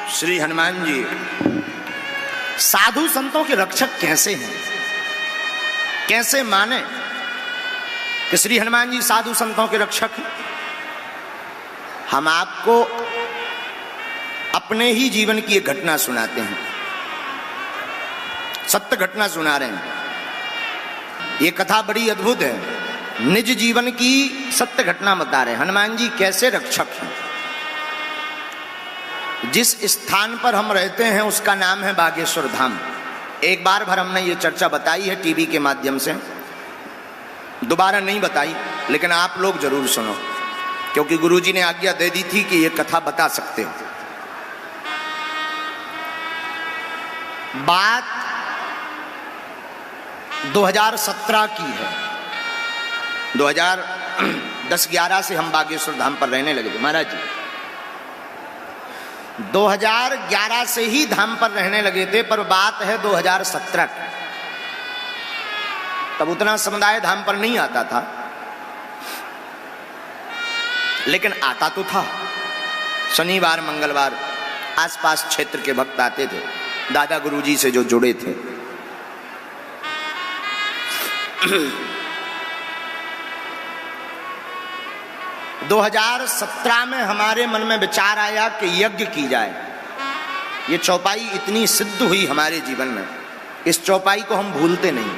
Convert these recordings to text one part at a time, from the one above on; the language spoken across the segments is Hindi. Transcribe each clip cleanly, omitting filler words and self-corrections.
श्री हनुमान जी साधु संतों के रक्षक कैसे हैं, कैसे माने कि श्री हनुमान जी साधु संतों के रक्षक हैं। हम आपको अपने ही जीवन की एक घटना सुनाते हैं, सत्य घटना सुना रहे हैं। ये कथा बड़ी अद्भुत है, निज जीवन की सत्य घटना बता रहे हैं। हनुमान जी कैसे रक्षक हैं। जिस स्थान पर हम रहते हैं उसका नाम है बागेश्वर धाम। एक बार भर हमने ये चर्चा बताई है टीवी के माध्यम से, दोबारा नहीं बताई, लेकिन आप लोग जरूर सुनो, क्योंकि गुरुजी ने आज्ञा दे दी थी कि ये कथा बता सकते हो। बात 2017 की है। 2010-11 से हम बागेश्वर धाम पर रहने लगे थे महाराज जी। 2011 से ही धाम पर रहने लगे थे, पर बात है 2017 की। तब उतना समुदाय धाम पर नहीं आता था, लेकिन आता तो था। शनिवार मंगलवार आसपास क्षेत्र के भक्त आते थे, दादा गुरुजी से जो जुड़े थे। 2017 में हमारे मन में विचार आया कि यज्ञ की जाए। ये चौपाई इतनी सिद्ध हुई हमारे जीवन में, इस चौपाई को हम भूलते नहीं।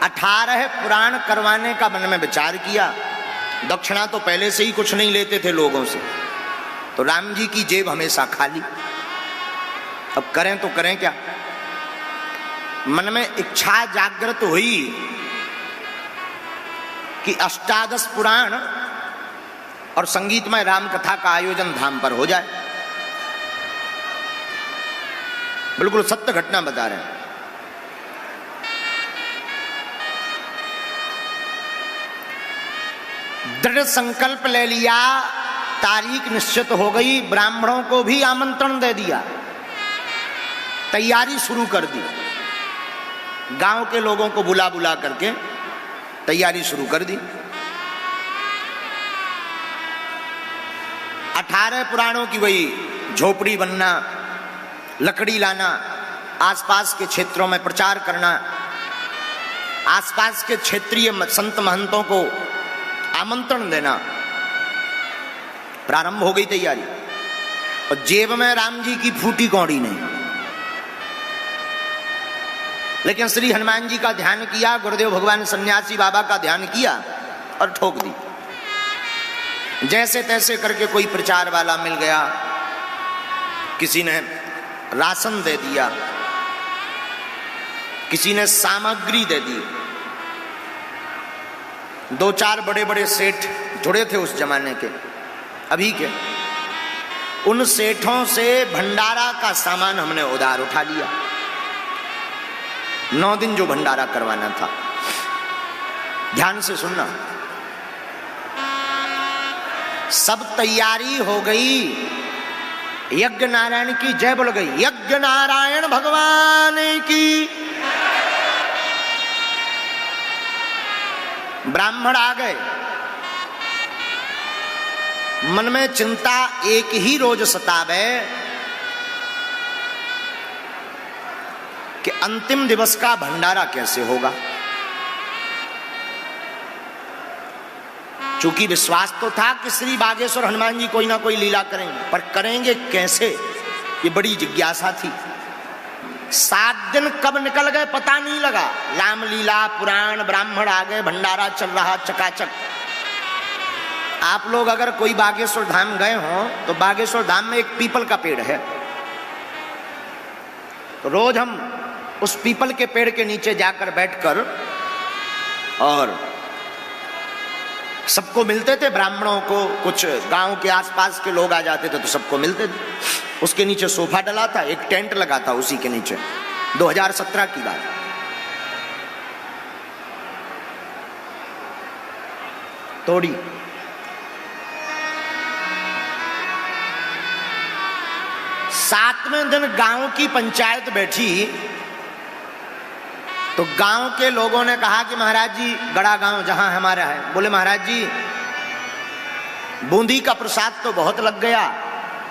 18 पुराण करवाने का मन में विचार किया। दक्षिणा तो पहले से ही कुछ नहीं लेते थे लोगों से, तो राम जी की जेब हमेशा खाली। अब करें तो करें क्या। मन में इच्छा जागृत हुई कि 18 पुराण और संगीतमय राम कथा का आयोजन धाम पर हो जाए। बिल्कुल सत्य घटना बता रहे हैं। दृढ़ संकल्प ले लिया, तारीख निश्चित हो गई, ब्राह्मणों को भी आमंत्रण दे दिया, तैयारी शुरू कर दी। गांव के लोगों को बुला बुला करके तैयारी शुरू कर दी। 18 पुराणों की वही झोपड़ी बनना, लकड़ी लाना, आसपास के क्षेत्रों में प्रचार करना, आसपास के क्षेत्रीय संत महंतों को आमंत्रण देना। प्रारंभ हो गई तैयारी, और जेब में राम जी की फूटी कौड़ी नहीं। लेकिन श्री हनुमान जी का ध्यान किया, गुरुदेव भगवान सन्यासी बाबा का ध्यान किया और ठोक दी। जैसे तैसे करके कोई प्रचार वाला मिल गया, किसी ने राशन दे दिया, किसी ने सामग्री दे दी। 2-4 बड़े बड़े सेठ जुड़े थे उस जमाने के, अभी के। उन सेठों से भंडारा का सामान हमने उधार उठा लिया। 9 दिन जो भंडारा करवाना था। ध्यान से सुनना। सब तैयारी हो गई, यज्ञ नारायण की जय बोल गई। यज्ञ नारायण भगवान की। ब्राह्मण आ गए। मन में चिंता एक ही रोज सतावे कि अंतिम दिवस का भंडारा कैसे होगा। चूंकि विश्वास तो था कि श्री बागेश्वर हनुमान जी कोई ना कोई लीला करेंगे, पर करेंगे कैसे, ये बड़ी जिज्ञासा थी। 7 दिन कब निकल गए पता नहीं लगा। रामलीला, पुराण, ब्राह्मण आ गए, भंडारा चल रहा चकाचक। आप लोग अगर कोई बागेश्वर धाम गए हो तो बागेश्वर धाम में एक पीपल का पेड़ है। तो रोज हम उस पीपल के पेड़ के नीचे जाकर बैठकर और सबको मिलते थे। ब्राह्मणों को, कुछ गांव के आसपास के लोग आ जाते थे तो सबको मिलते थे। उसके नीचे सोफा डला था, एक टेंट लगा था उसी के नीचे। 2017 की बात। तोड़ी। सातवें दिन गांव की पंचायत बैठी तो गांव के लोगों ने कहा कि महाराज जी, बड़ा गांव जहां हमारा है, बोले महाराज जी बूंदी का प्रसाद तो बहुत लग गया,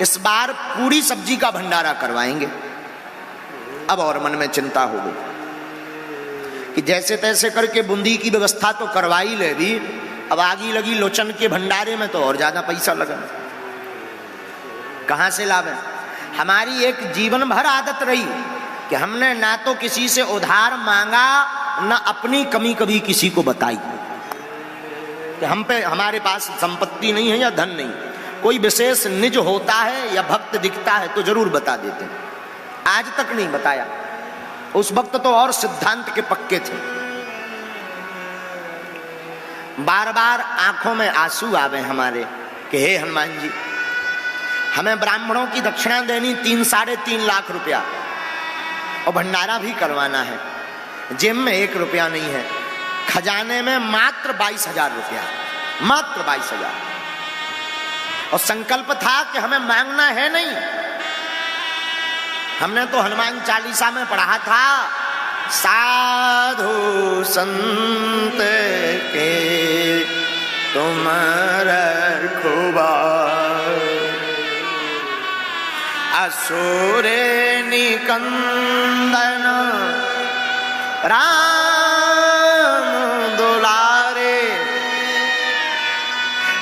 इस बार पूरी सब्जी का भंडारा करवाएंगे। अब और मन में चिंता हो गई कि जैसे तैसे करके बूंदी की व्यवस्था तो करवा ही ले दी, अब आगी लगी लोचन के भंडारे में तो और ज्यादा पैसा लगा, कहां से लावे। हमारी एक जीवन भर आदत रही कि हमने ना तो किसी से उधार मांगा, ना अपनी कमी कभी किसी को बताई कि हम पे हमारे पास संपत्ति नहीं है या धन नहीं। कोई विशेष निज होता है या भक्त दिखता है तो जरूर बता देते हैं, आज तक नहीं बताया। उस वक्त तो और सिद्धांत के पक्के थे। बार बार आंखों में आंसू आवे हमारे कि हे हनुमान जी, हमें ब्राह्मणों की दक्षिणा देनी 3-3.5 लाख रुपया और भंडारा भी करवाना है। जेब में 1 रुपया नहीं है, खजाने में मात्र 22,000 रुपया, मात्र 22,000। और संकल्प था कि हमें मांगना है नहीं। हमने तो हनुमान चालीसा में पढ़ा था, साधु संत के तुम रखुबा, असुर निकंदन राम दुलारे।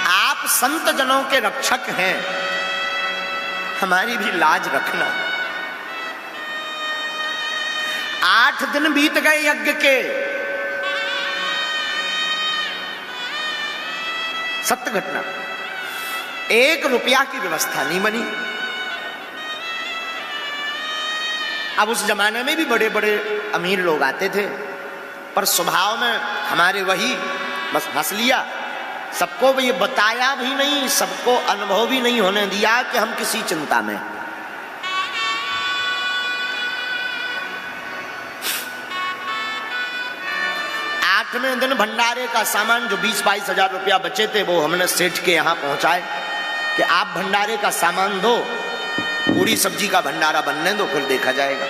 आप संत जनों के रक्षक हैं, हमारी भी लाज रखना। 8 दिन बीत गए यज्ञ के, सत्य घटना, 1 रुपया की व्यवस्था नहीं बनी। अब उस जमाने में भी बड़े बड़े अमीर लोग आते थे, पर स्वभाव में हमारे वही बस हंस लिया, सबको ये बताया भी नहीं, सबको अनुभव भी नहीं होने दिया कि हम किसी चिंता में। आठवें दिन भंडारे का सामान जो 20-22 हजार रुपया बचे थे वो हमने सेठ के यहां पहुंचाए कि आप भंडारे का सामान दो, पूरी सब्जी का भंडारा बनने दो, फिर देखा जाएगा।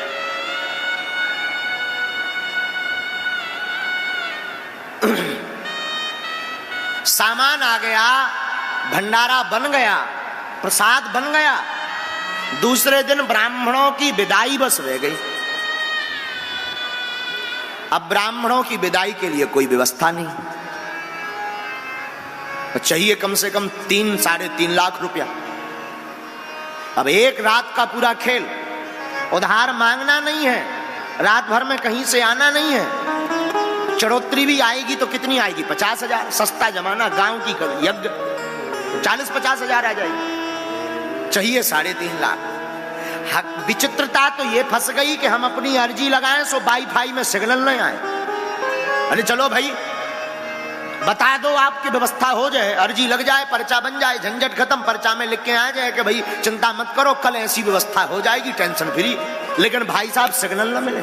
सामान आ गया, भंडारा बन गया, प्रसाद बन गया। दूसरे दिन ब्राह्मणों की विदाई बस रह गई। अब ब्राह्मणों की विदाई के लिए कोई व्यवस्था नहीं, चाहिए कम से कम 3-3.5 लाख रुपया। अब एक रात का पूरा खेल, उधार मांगना नहीं है, रात भर में कहीं से आना नहीं है। चढ़ोतरी भी आएगी तो कितनी आएगी? 50,000। सस्ता जमाना, गांव की यज्ञ 40-50 हजार आ जाएगी। चाहिए 3.5 लाख। विचित्रता तो ये फंस गई कि हम अपनी अर्जी लगाएं सो वाईफाई में सिग्नल नहीं आए। अरे चलो भाई बता दो, आपकी व्यवस्था हो जाए, अर्जी लग जाए, पर्चा बन जाए, झंझट खत्म, पर्चा में लिख के आ जाए कि भाई चिंता मत करो, कल ऐसी व्यवस्था हो जाएगी, टेंशन फ्री। लेकिन भाई साहब सिग्नल न मिले।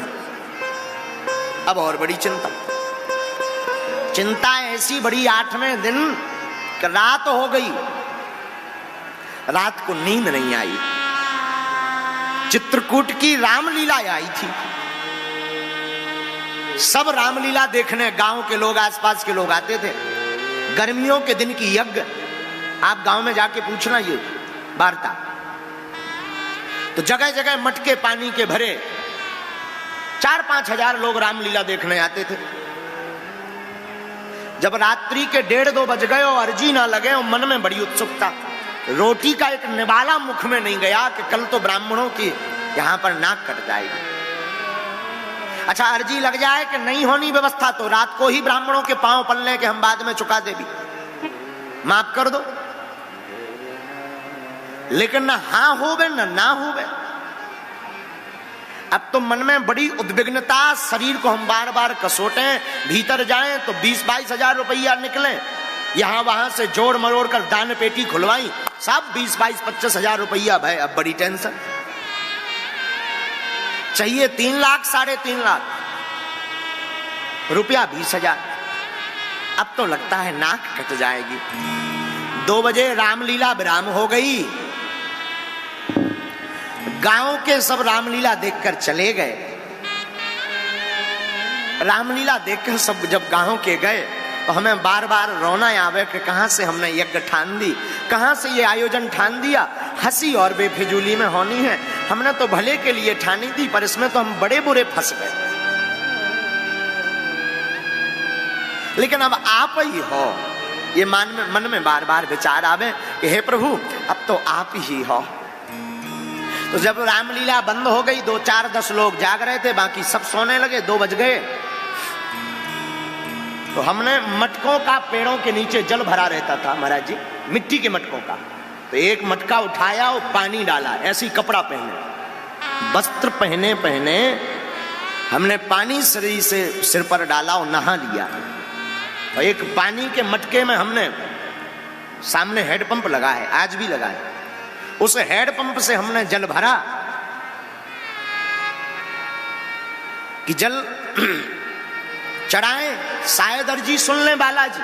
अब और बड़ी चिंता ऐसी बड़ी, 8वें दिन रात हो गई, रात को नींद नहीं आई। चित्रकूट की रामलीला आई थी, सब रामलीला देखने गांव के लोग, आसपास के लोग आते थे। गर्मियों के दिन की यज्ञ, आप गांव में जाके पूछना ये वार्ता, तो जगह जगह मटके पानी के भरे, 4-5 हजार लोग रामलीला देखने आते थे। जब रात्रि के 1:30-2 बज गए और अर्जी ना लगे और मन में बड़ी उत्सुकता, रोटी का एक निवाला मुख में नहीं गया कि कल तो ब्राह्मणों की यहां पर नाक कट जाएगी। अच्छा अर्जी लग जाए कि नहीं होनी व्यवस्था तो रात को ही ब्राह्मणों के पांव पलने के हम बाद में चुका दे भी, माफ कर दो। लेकिन ना हाँ होवे ना होवे। अब तो मन में बड़ी उद्विग्नता, शरीर को हम बार बार कसोटें, भीतर जाएं तो 20-22 हजार रुपया निकले, यहां वहां से जोड़ मरोड़ कर दान पेटी खुलवाई, सब 20-22-25 हजार रुपया भाई। अब बड़ी टेंशन, चाहिए 3 लाख 3.5 लाख रुपया, 20 हजार। अब तो लगता है नाक कट जाएगी। 2 बजे रामलीला विराम हो गई। गांव के सब रामलीला देखकर चले गए। रामलीला देखकर सब जब गांव के गए तो हमें बार बार रोना आवे कि कहाँ से हमने यज्ञ ठान दी, कहाँ से ये आयोजन ठान दिया। हंसी और बेफिजूली में होनी है, हमने तो भले के लिए ठानी थी, पर इसमें तो हम बड़े बुरे फंस गए। लेकिन अब आप ही हो, ये मन में बार बार विचार आवे कि हे प्रभु अब तो आप ही हो। तो जब रामलीला बंद हो गई, 2 4 10 लोग जाग रहे थे, बाकी सब सोने लगे, 2 बज गए। तो हमने मटकों का पेड़ों के नीचे जल भरा रहता था महाराज जी, मिट्टी के मटकों का। तो एक मटका उठाया और पानी डाला, ऐसी कपड़ा पहने, वस्त्र पहने पहने हमने पानी शरीर से सिर पर डाला और नहा लिया। और एक पानी के मटके में हमने सामने हैंडपंप लगा है, आज भी लगा है, उस हैंडपंप से हमने जल भरा कि जल चढ़ाएं, शायद अर्जी सुन लें बालाजी।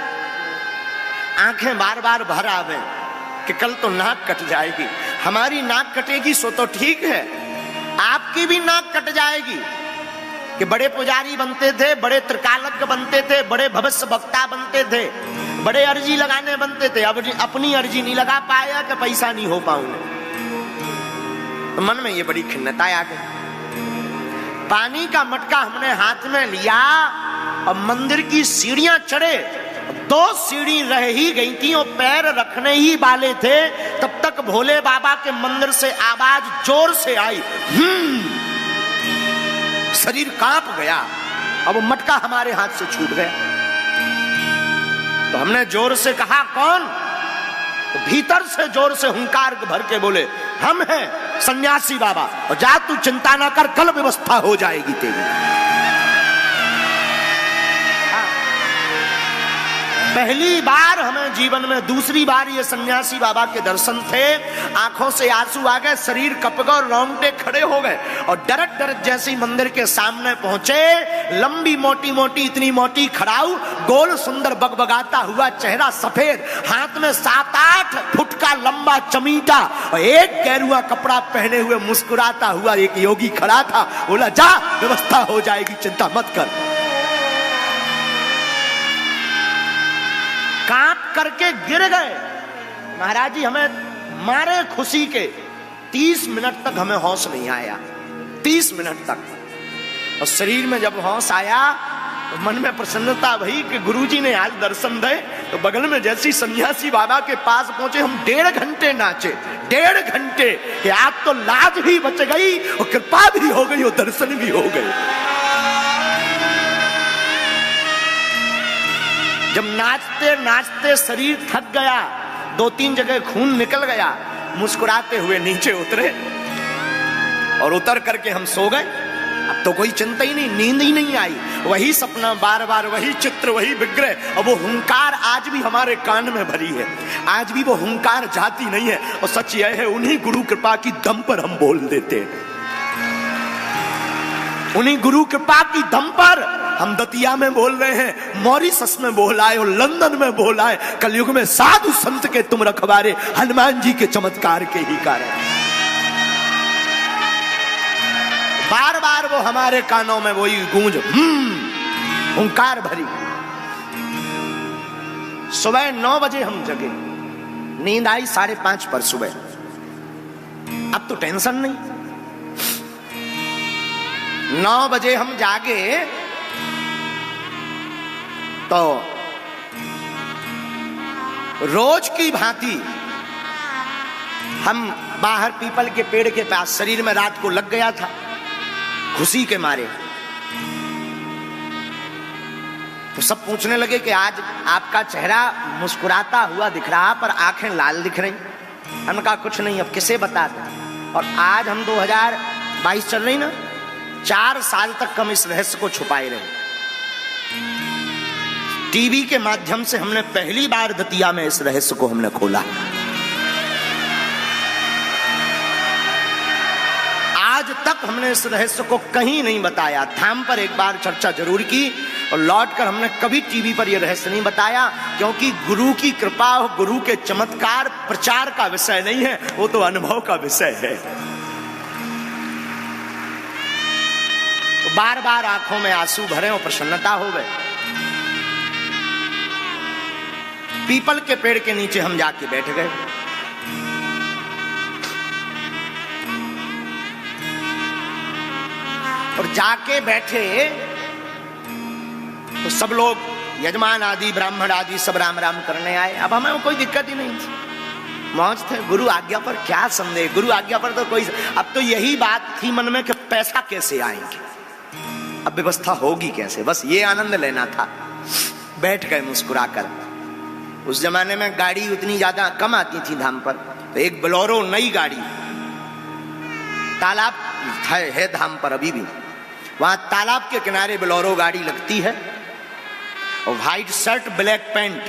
आंखें बार बार भर आवे कि कल तो नाक कट जाएगी, हमारी नाक कटेगी सो तो ठीक है, आपकी भी नाक कट जाएगी। कि बड़े पुजारी बनते थे, बड़े त्रिकालज्ञ बनते थे, बड़े भविष्य वक्ता बनते थे, बड़े अर्जी लगाने बनते थे, अब अपनी अर्जी नहीं लगा पाया कि पैसा नहीं हो पाऊंगा। तो मन में ये बड़ी खिन्नता आ गई। पानी का मटका हमने हाथ में लिया और मंदिर की सीढ़ियां चढ़े, 2 सीढ़ी रह ही गई थी और पैर रखने ही वाले थे, तब तक भोले बाबा के मंदिर से आवाज जोर से आई, शरीर कांप गया। अब मटका हमारे हाथ से छूट गया। तो हमने जोर से कहा कौन? तो भीतर से जोर से हुंकार भर के बोले हम हैं सन्यासी बाबा, और जा तू चिंता ना कर, कल व्यवस्था हो जाएगी तेरी। पहली बार हमें जीवन में, दूसरी बार ये सन्यासी बाबा के दर्शन थे, आंखों से आंसू आ गए, शरीर कप गए, रोंगटे खड़े हो गए। और डरत डरत जैसे ही मंदिर के सामने पहुंचे, लंबी मोटी मोटी, इतनी मोटी खड़ाऊ, गोल सुंदर बगबगाता हुआ चेहरा, सफेद, हाथ में 7-8 फुट का लंबा चमीटा और एक गेरुआ कपड़ा पहने हुए मुस्कुराता हुआ एक योगी खड़ा था। बोला जा व्यवस्था हो जाएगी, चिंता मत कर। कांप करके गिर गए महाराज जी, हमें मारे खुशी के 30 मिनट तक हमें होश नहीं आया, 30 मिनट तक। और शरीर में जब होश आया तो मन में प्रसन्नता भई कि गुरुजी ने आज दर्शन दे। तो बगल में जैसी सन्यासी बाबा के पास पहुंचे, हम 1.5 घंटे नाचे, 1.5 घंटे कि आज तो लाज भी बच गई और कृपा भी हो गई और दर्शन भी हो गए। जब नाचते नाचते शरीर थक गया, 2-3 जगह खून निकल गया, मुस्कुराते हुए नीचे उतरे और उतर करके हम सो गए। अब तो कोई चिंता ही नहीं, नींद ही नहीं आई, वही सपना बार बार, वही चित्र, वही विग्रह। और वो हुंकार आज भी हमारे कान में भरी है, आज भी वो हुंकार जाती नहीं है। और सच यह है, उन्हीं गुरु कृपा की दम पर हम बोल देते हैं, उन्हीं गुरु कृपा की दम पर हम दतिया में बोल रहे हैं, मॉरिशस में बोल आए और लंदन में बोल आए। कलयुग में साधु संत के तुम रखवारे, हनुमान जी के चमत्कार के ही कारण। बार बार वो हमारे कानों में वही गूंज, हुंकार भरी। सुबह 9 बजे हम जगे, नींद आई 5:30 पर सुबह। अब तो टेंशन नहीं। 9 बजे हम जागे तो रोज की भांति हम बाहर पीपल के पेड़ के पास, शरीर में रात को लग गया था खुशी के मारे। तो सब पूछने लगे कि आज आपका चेहरा मुस्कुराता हुआ दिख रहा पर आंखें लाल दिख रही। हमने कहा कुछ नहीं, अब किसे बता दें। और आज हम 2022 चल रही ना, 4 साल तक हम इस रहस्य को छुपाए रहे। टीवी के माध्यम से हमने पहली बार दतिया में इस रहस्य को हमने खोला। आज तक हमने इस रहस्य को कहीं नहीं बताया। धाम पर एक बार चर्चा जरूर की और लौटकर हमने कभी टीवी पर यह रहस्य नहीं बताया, क्योंकि गुरु की कृपा और गुरु के चमत्कार प्रचार का विषय नहीं है, वो तो अनुभव का विषय है। तो बार बार आंखों में आंसू भरे और प्रसन्नता हो गए। पीपल के पेड़ के नीचे हम जाके बैठ गए। और जाके बैठे तो सब लोग यजमान आदि ब्राह्मण आदि सब राम राम करने आए। अब हमें कोई दिक्कत ही नहीं थी, मौज थे। गुरु आज्ञा पर क्या संदेह, गुरु आज्ञा पर तो कोई। अब तो यही बात थी मन में कि पैसा कैसे आएंगे, अब व्यवस्था होगी कैसे, बस ये आनंद लेना था। बैठ गए मुस्कुराकर। उस जमाने में गाड़ी उतनी ज्यादा कम आती थी धाम पर, तो एक बोलेरो नई गाड़ी, तालाब है धाम पर अभी भी, वहां तालाब के किनारे बोलेरो गाड़ी लगती है और व्हाइट शर्ट ब्लैक पैंट,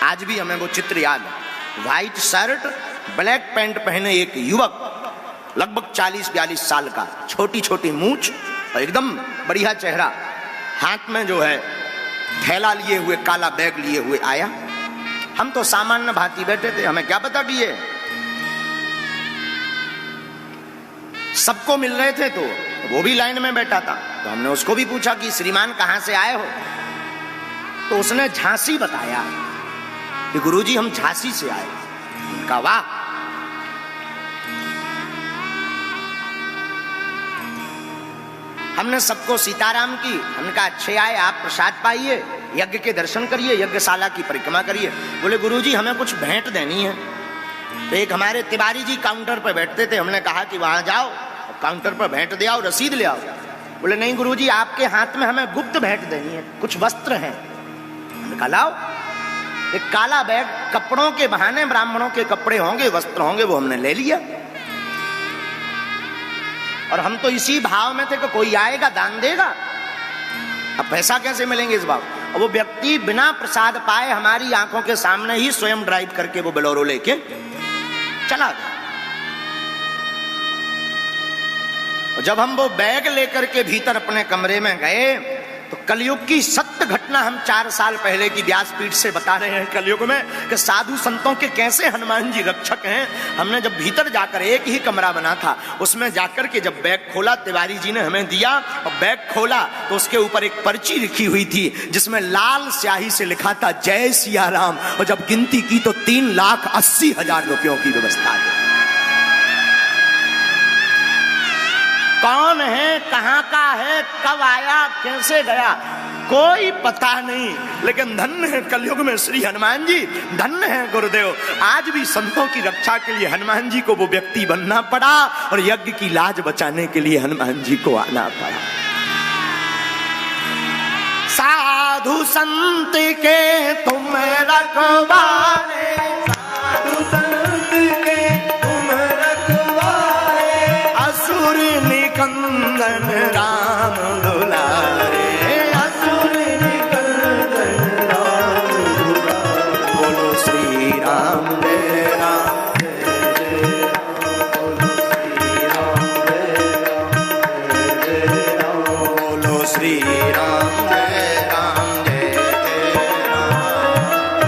आज भी हमें वो चित्र याद है। व्हाइट शर्ट ब्लैक पैंट पहने एक युवक लगभग 40-42 साल का, छोटी छोटी मूंछ और एकदम बढ़िया चेहरा, हाथ में जो है थैला लिए हुए, काला बैग लिए हुए आया। हम तो सामान्य भांति बैठे थे, हमें क्या पता कि ये सबको मिल रहे थे, तो वो भी लाइन में बैठा था। तो हमने उसको भी पूछा कि श्रीमान कहां से आए हो, तो उसने झांसी बताया कि गुरुजी हम झांसी से आए। उनका वाह, हमने सबको सीताराम की, हमने कहा अच्छे आए, आप प्रसाद पाइए, यज्ञ के दर्शन करिए, यज्ञशाला की परिक्रमा करिए। बोले गुरुजी हमें कुछ भेंट देनी है। तो एक हमारे तिवारी जी काउंटर पर बैठते थे, हमने कहा कि वहां जाओ काउंटर पर भेंट दे आओ, रसीद ले आओ। बोले नहीं गुरुजी आपके हाथ में हमें गुप्त भेंट देनी है, कुछ वस्त्र हैं। हमने कहा लाओ। एक काला बैग, कपड़ों के बहाने ब्राह्मणों के कपड़े होंगे, वस्त्र होंगे, वो हमने ले लिया। और हम तो इसी भाव में थे कि कोई आएगा दान देगा, अब पैसा कैसे मिलेंगे इस भाव। और वो व्यक्ति बिना प्रसाद पाए हमारी आंखों के सामने ही स्वयं ड्राइव करके वो बोलेरो लेके चला गया। और जब हम वो बैग लेकर के भीतर अपने कमरे में गए तो कलयुग की सत्य घटना हम 4 साल पहले की व्यासपीठ से बता रहे हैं। कलयुग में कि साधु संतों के कैसे हनुमान जी रक्षक हैं। हमने जब भीतर जाकर, एक ही कमरा बना था, उसमें जाकर के जब बैग खोला, तिवारी जी ने हमें दिया और बैग खोला तो उसके ऊपर एक पर्ची लिखी हुई थी जिसमें लाल स्याही से लिखा था जय सिया राम। और जब गिनती की तो 3,80,000 रुपयों की व्यवस्था है। कौन है, कहां का है, कब आया, कैसे गया, कोई पता नहीं। लेकिन धन्य है कलयुग में श्री हनुमान जी, धन्य है गुरुदेव। आज भी संतों की रक्षा के लिए हनुमान जी को वो व्यक्ति बनना पड़ा और यज्ञ की लाज बचाने के लिए हनुमान जी को आना पड़ा। साधु संत के तुम रखवाले, साधु संत के तुम रखवाले, असुर निकंदन राम दुलारे, असुर निकंदन राम दुलारे। बोलो श्री राम जय राम जय जय राम, बोलो श्री राम जय राम जय जय राम।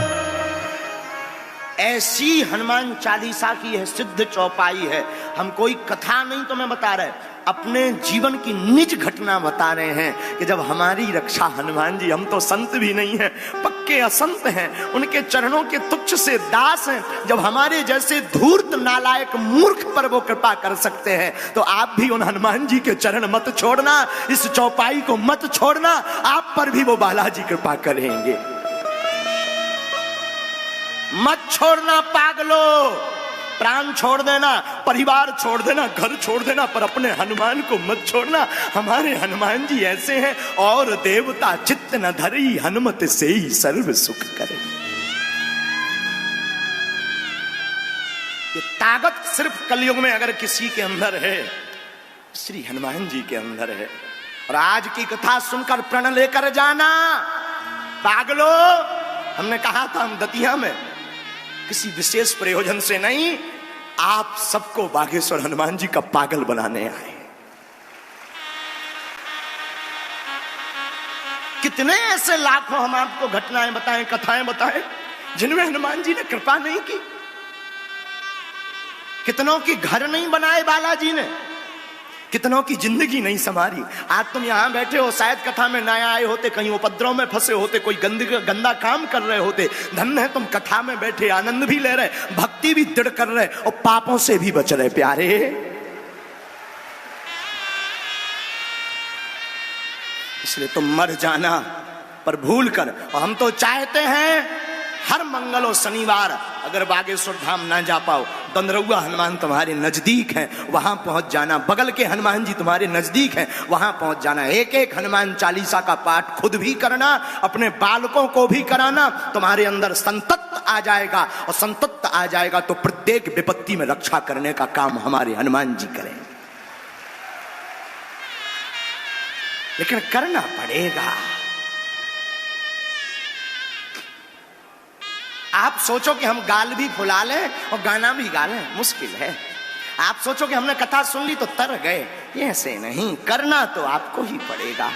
ऐसी हनुमान चालीसा की है सिद्ध चौपाई है। हम कोई कथा नहीं तुम्हें बता रहे, अपने जीवन की निज घटना बता रहे हैं कि जब हमारी रक्षा हनुमान जी, हम तो संत भी नहीं हैं, पक्के असंत हैं, उनके चरणों के तुच्छ से दास हैं। जब हमारे जैसे धूर्त नालायक मूर्ख पर वो कृपा कर सकते हैं तो आप भी उन हनुमान जी के चरण मत छोड़ना, इस चौपाई को मत छोड़ना, आप पर भी वो बालाजी कृपा करेंगे। मत छोड़ना पागलो, प्राण छोड़ देना, परिवार छोड़ देना, घर छोड़ देना, पर अपने हनुमान को मत छोड़ना। हमारे हनुमान जी ऐसे हैं, और देवता चित्त न धरी, हनुमत से ही सर्व सुख करे। ये ताकत सिर्फ कलयुग में अगर किसी के अंदर है, श्री हनुमान जी के अंदर है। और आज की कथा सुनकर प्रण लेकर जाना पागलो। हमने कहा था हम दतिया में किसी विशेष प्रयोजन से नहीं, आप सबको बागेश्वर हनुमान जी का पागल बनाने आए। कितने ऐसे लाखों हम आपको घटनाएं बताएं, कथाएं बताएं जिनमें हनुमान जी ने कृपा नहीं की। कितनों की घर नहीं बनाए बालाजी ने, कितनों की जिंदगी नहीं संवारी। आज तुम यहां बैठे हो, शायद कथा में ना आए होते, कहीं उपद्रव में फंसे होते, कोई गंदा काम कर रहे होते। धन्य है तुम कथा में बैठे, आनंद भी ले रहे, भक्ति भी दृढ़ कर रहे और पापों से भी बच रहे। प्यारे, इसलिए तुम मर जाना पर भूल कर। और हम तो चाहते हैं हर मंगल और शनिवार अगर बागेश्वर धाम ना जा पाओ, दंदरौआ हनुमान तुम्हारे नजदीक हैं, वहां पहुंच जाना। बगल के हनुमान जी तुम्हारे नजदीक हैं, वहां पहुंच जाना। एक एक हनुमान चालीसा का पाठ खुद भी करना, अपने बालकों को भी कराना। तुम्हारे अंदर संतत्व आ जाएगा, और संतत्व आ जाएगा तो प्रत्येक विपत्ति में रक्षा करने का काम हमारे हनुमान जी करें। लेकिन करना पड़ेगा। आप सोचो कि हम गाल भी फुला लें और गाना भी गा लें, मुश्किल है। आप सोचो कि हमने कथा सुन ली तो तर गए, ये ऐसे नहीं। करना तो आपको ही पड़ेगा,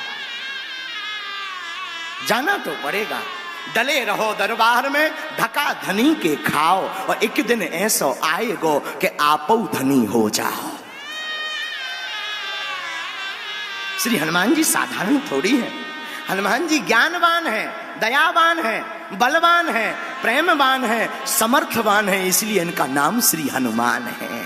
जाना तो पड़ेगा। डले रहो दरबार में, ढका धनी के खाओ, और एक दिन ऐसा आएगो कि आपो धनी हो जाओ। श्री हनुमान जी साधारण थोड़ी है। हनुमान जी ज्ञानवान है, दयावान है, बलवान है, प्रेमवान है, समर्थवान है, इसलिए इनका नाम श्री हनुमान है।